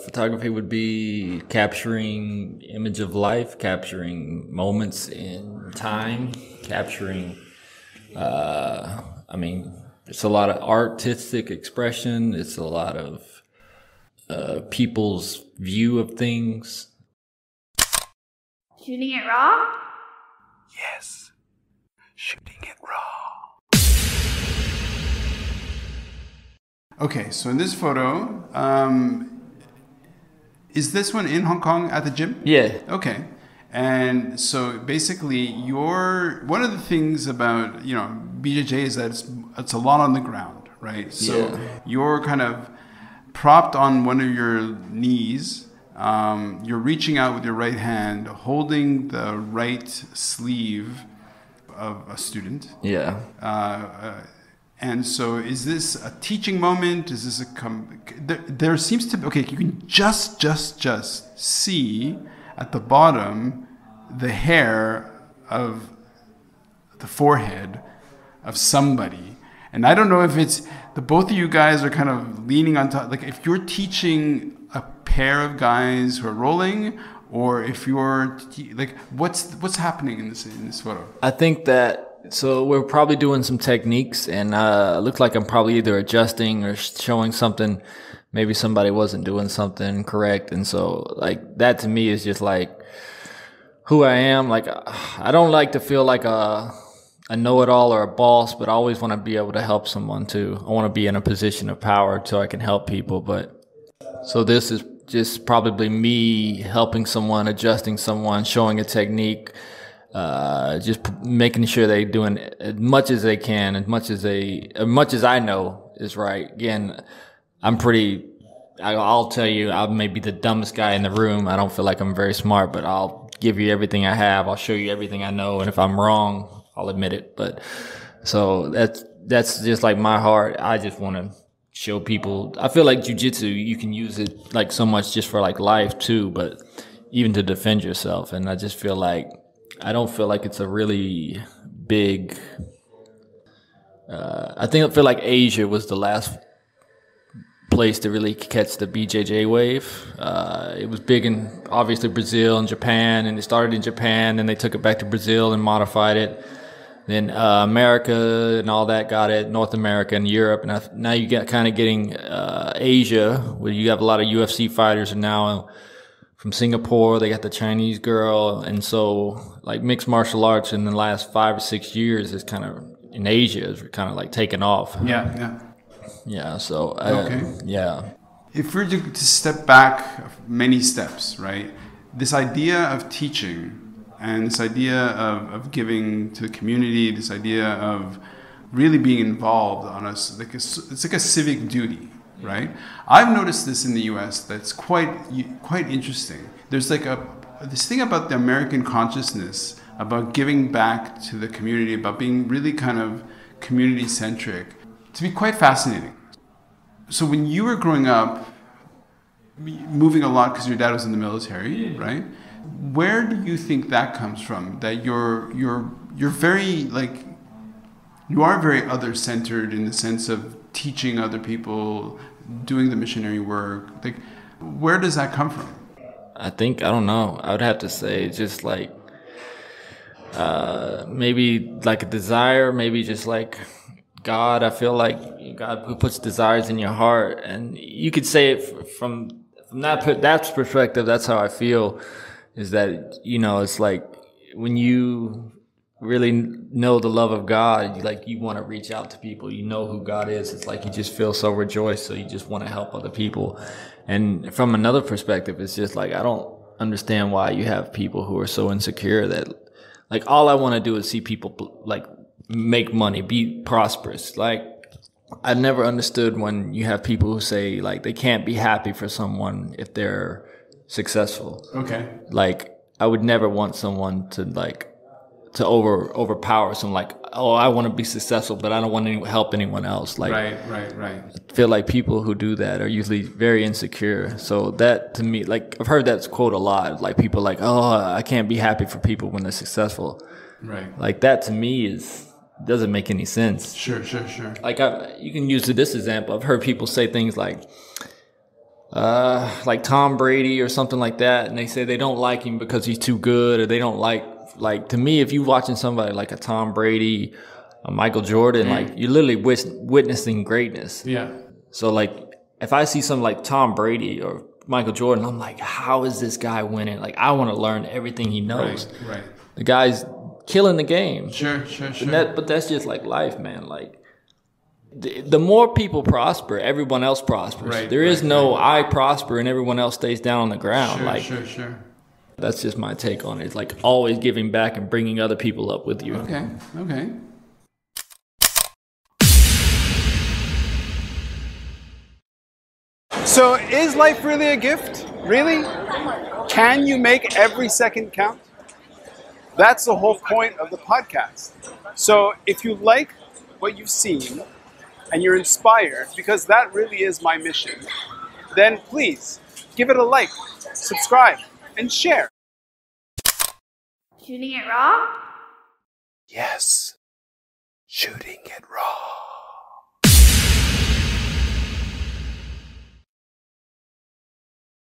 photography would be capturing image of life, capturing moments in time, capturing, I mean, it's a lot of artistic expression. It's a lot of people's view of things. Shooting it raw? Yes, shooting it raw. Okay, so in this photo, is this one in Hong Kong at the gym? Yeah. Okay. And so basically one of the things about, BJJ is that it's a lot on the ground, right? So you're kind of propped on one of your knees. You're reaching out with your right hand, holding the right sleeve of a student. Yeah. And so is this a teaching moment? Is this there seems to be, okay, you can just see at the bottom the hair of the forehead of somebody. And I don't know if it's the both of you guys are kind of leaning on top, like if you're teaching a pair of guys who are rolling, or if you're like what's happening in this photo? I think that so we're probably doing some techniques, and it looks like I'm probably either adjusting or showing something. Maybe somebody wasn't doing something correct, and so like that to me is just like who I am. Like I don't like to feel like a know-it-all or a boss, but I always want to be able to help someone too. I want to be in a position of power so I can help people. But so this is just probably me helping someone, adjusting someone, showing a technique, just making sure they're doing as much as they can, as much as I know is right. Again, I'll tell you, I may be the dumbest guy in the room. I don't feel like I'm very smart, but I'll give you everything I have. I'll show you everything I know. And if I'm wrong, I'll admit it. But so that's just like my heart. I just want to show people. I feel like jiu-jitsu, you can use it like so much just for like life too, but even to defend yourself. And I just feel like, I don't feel like it's a really big, I feel like Asia was the last place to really catch the BJJ wave. It was big in obviously Brazil and Japan, and it started in Japan, and they took it back to Brazil and modified it. Then America and all that got it, North America and Europe, and now you get kind of getting Asia, where you have a lot of UFC fighters are now from Singapore. They got the Chinese girl, and so like mixed martial arts in the last 5 or 6 years is kind of in Asia is kind of like taken off. Yeah. So okay. Yeah. If we're to step back many steps, right? This idea of teaching. And this idea of giving to the community, this idea of really being involved on us, it's like a civic duty, right? I've noticed this in the U.S. that's quite interesting. There's like this thing about the American consciousness about giving back to the community, about being really kind of community-centric, to be quite fascinating. So when you were growing up, moving a lot because your dad was in the military, right? Where do you think that comes from? That you're very like you are very other-centered in the sense of teaching other people, doing the missionary work. Like, where does that come from? I don't know. I would have to say just like maybe like a desire, maybe just like God. I feel like God who puts desires in your heart, and you could say it from that perspective. That's how I feel. Is that, it's like when you really know the love of God, you want to reach out to people. You know who God is. It's like you just feel so rejoiced, so you just want to help other people. And from another perspective, it's just like I don't understand why you have people who are so insecure that like all I want to do is see people like make money, be prosperous. Like I never understood when you have people who say like they can't be happy for someone if they're successful. Okay. Like I would never want someone to overpower someone. Like, oh, I want to be successful, but I don't want to help anyone else. Like, right. I feel like people who do that are usually very insecure. So that to me, like I've heard that quote a lot. Like people like, oh, I can't be happy for people when they're successful. Right. Like that to me doesn't make any sense. Sure. Like you can use this example. I've heard people say things like, like Tom Brady or something like that, and they say they don't like him because he's too good, or they don't like to me, if you're watching somebody like a Tom Brady, a Michael Jordan, like you're literally witnessing greatness. Yeah. So like if I see something like Tom Brady or Michael Jordan, I'm like, how is this guy winning? Like I want to learn everything he knows. Right. The guy's killing the game. Sure. But that's just like life, man. Like the more people prosper, everyone else prospers. Right, There is no I prosper and everyone else stays down on the ground. Sure. That's just my take on it. It's like always giving back and bringing other people up with you. Okay. So is life really a gift? Really? Can you make every second count? That's the whole point of the podcast. So if you like what you've seen and you're inspired, because that really is my mission, then please give it a like, subscribe, and share. Shooting it raw? Yes. Shooting